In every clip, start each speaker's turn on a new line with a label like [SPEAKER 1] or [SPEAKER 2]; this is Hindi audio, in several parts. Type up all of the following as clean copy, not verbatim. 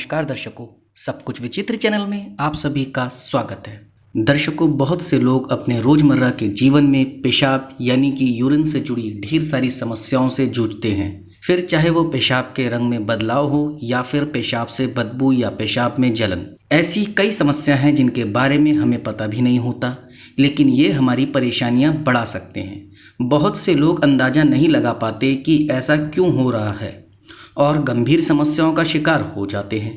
[SPEAKER 1] नमस्कार दर्शकों, सब कुछ विचित्र चैनल में आप सभी का स्वागत है। दर्शकों, बहुत से लोग अपने रोज़मर्रा के जीवन में पेशाब यानी कि यूरिन से जुड़ी ढेर सारी समस्याओं से जूझते हैं। फिर चाहे वो पेशाब के रंग में बदलाव हो या फिर पेशाब से बदबू या पेशाब में जलन, ऐसी कई समस्या हैं जिनके बारे में हमें पता भी नहीं होता, लेकिन ये हमारी परेशानियां बढ़ा सकते हैं। बहुत से लोग अंदाज़ा नहीं लगा पाते कि ऐसा क्यों हो रहा है और गंभीर समस्याओं का शिकार हो जाते हैं।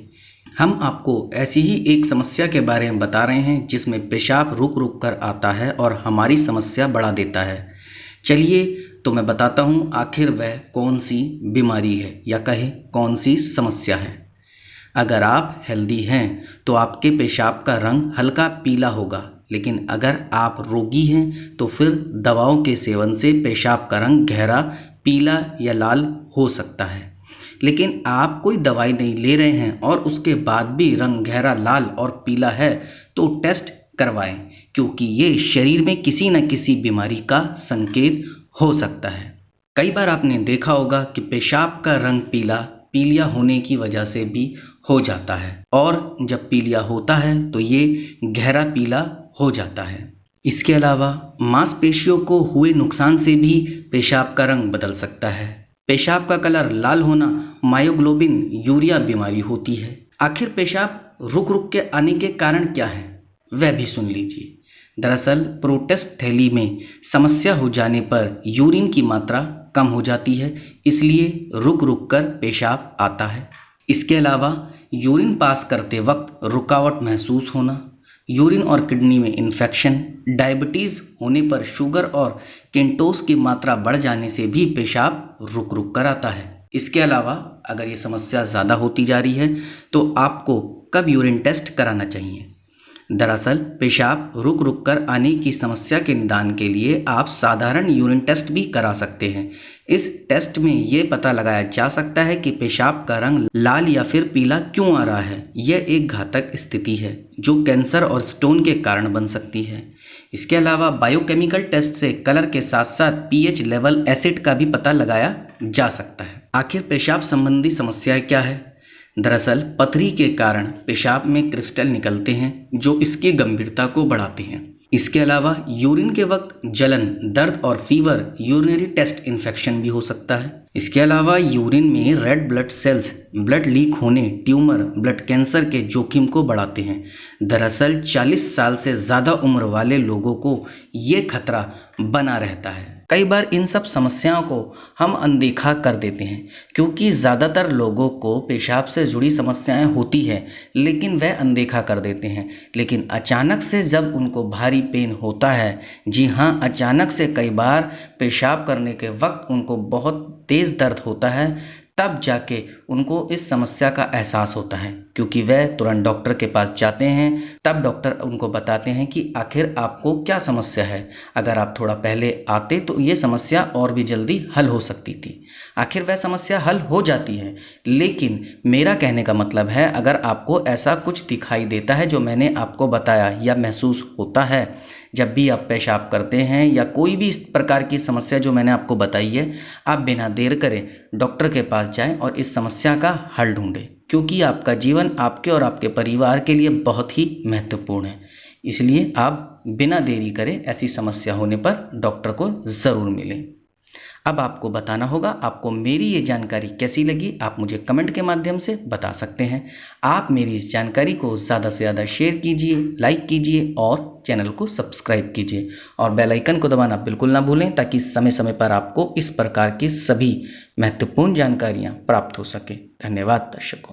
[SPEAKER 1] हम आपको ऐसी ही एक समस्या के बारे में बता रहे हैं जिसमें पेशाब रुक रुक कर आता है और हमारी समस्या बढ़ा देता है। चलिए तो मैं बताता हूँ आखिर वह कौन सी बीमारी है या कहें कौन सी समस्या है। अगर आप हेल्दी हैं तो आपके पेशाब का रंग हल्का पीला होगा, लेकिन अगर आप रोगी हैं तो फिर दवाओं के सेवन से पेशाब का रंग गहरा पीला या लाल हो सकता है। लेकिन आप कोई दवाई नहीं ले रहे हैं और उसके बाद भी रंग गहरा लाल और पीला है तो टेस्ट करवाएं, क्योंकि ये शरीर में किसी न किसी बीमारी का संकेत हो सकता है। कई बार आपने देखा होगा कि पेशाब का रंग पीलिया होने की वजह से भी हो जाता है, और जब पीलिया होता है तो ये गहरा पीला हो जाता है। इसके अलावा मांसपेशियों को हुए नुकसान से भी पेशाब का रंग बदल सकता है। पेशाब का कलर लाल होना मायोग्लोबिन यूरिया बीमारी होती है। आखिर पेशाब रुक रुक के आने के कारण क्या है, वह भी सुन लीजिए। दरअसल प्रोस्टेट थैली में समस्या हो जाने पर यूरिन की मात्रा कम हो जाती है, इसलिए रुक रुक कर पेशाब आता है। इसके अलावा यूरिन पास करते वक्त रुकावट महसूस होना, यूरिन और किडनी में इन्फेक्शन, डायबिटीज़ होने पर शुगर और केंटोस की मात्रा बढ़ जाने से भी पेशाब रुक रुक कर आता है। इसके अलावा अगर ये समस्या ज़्यादा होती जा रही है तो आपको कब यूरिन टेस्ट कराना चाहिए। दरअसल पेशाब रुक रुक कर आने की समस्या के निदान के लिए आप साधारण यूरिन टेस्ट भी करा सकते हैं। इस टेस्ट में ये पता लगाया जा सकता है कि पेशाब का रंग लाल या फिर पीला क्यों आ रहा है। यह एक घातक स्थिति है जो कैंसर और स्टोन के कारण बन सकती है। इसके अलावा बायोकेमिकल टेस्ट से कलर के साथ साथ पीएच लेवल एसिड का भी पता लगाया जा सकता है। आखिर पेशाब संबंधी समस्याएं क्या है? दरअसल पथरी के कारण पेशाब में क्रिस्टल निकलते हैं जो इसकी गंभीरता को बढ़ाते हैं। इसके अलावा यूरिन के वक्त जलन, दर्द और फीवर यूरिनरी टेस्ट इन्फेक्शन भी हो सकता है। इसके अलावा यूरिन में red blood cells blood leak होने, ट्यूमर, ब्लड कैंसर के जोखिम को बढ़ाते हैं। दरअसल 40 साल से ज़्यादा उम्र वाले लोगों को ये खतरा बना रहता है। कई बार इन सब समस्याओं को हम अनदेखा कर देते हैं क्योंकि ज़्यादातर लोगों को पेशाब से जुड़ी समस्याएं होती हैं, लेकिन वह अनदेखा कर देते हैं। लेकिन अचानक से जब उनको भारी पेन होता है, जी हाँ, अचानक से कई बार पेशाब करने के वक्त उनको बहुत तेज़ दर्द होता है, तब जाके उनको इस समस्या का एहसास होता है, क्योंकि वह तुरंत डॉक्टर के पास जाते हैं। तब डॉक्टर उनको बताते हैं कि आखिर आपको क्या समस्या है। अगर आप थोड़ा पहले आते तो ये समस्या और भी जल्दी हल हो सकती थी। आखिर वह समस्या हल हो जाती है, लेकिन मेरा कहने का मतलब है, अगर आपको ऐसा कुछ दिखाई देता है जो मैंने आपको बताया या महसूस होता है जब भी आप पेशाब करते हैं, या कोई भी इस प्रकार की समस्या जो मैंने आपको बताई है, आप बिना देर करें डॉक्टर के पास जाएं और इस समस्या का हल ढूंढें, क्योंकि आपका जीवन आपके और आपके परिवार के लिए बहुत ही महत्वपूर्ण है। इसलिए आप बिना देरी करें ऐसी समस्या होने पर डॉक्टर को ज़रूर मिलें। अब आपको बताना होगा आपको मेरी ये जानकारी कैसी लगी। आप मुझे कमेंट के माध्यम से बता सकते हैं। आप मेरी इस जानकारी को ज़्यादा से ज़्यादा शेयर कीजिए, लाइक कीजिए और चैनल को सब्सक्राइब कीजिए और बेल आइकन को दबाना बिल्कुल ना भूलें, ताकि समय समय पर आपको इस प्रकार की सभी महत्वपूर्ण जानकारियाँ प्राप्त हो सके। धन्यवाद दर्शकों।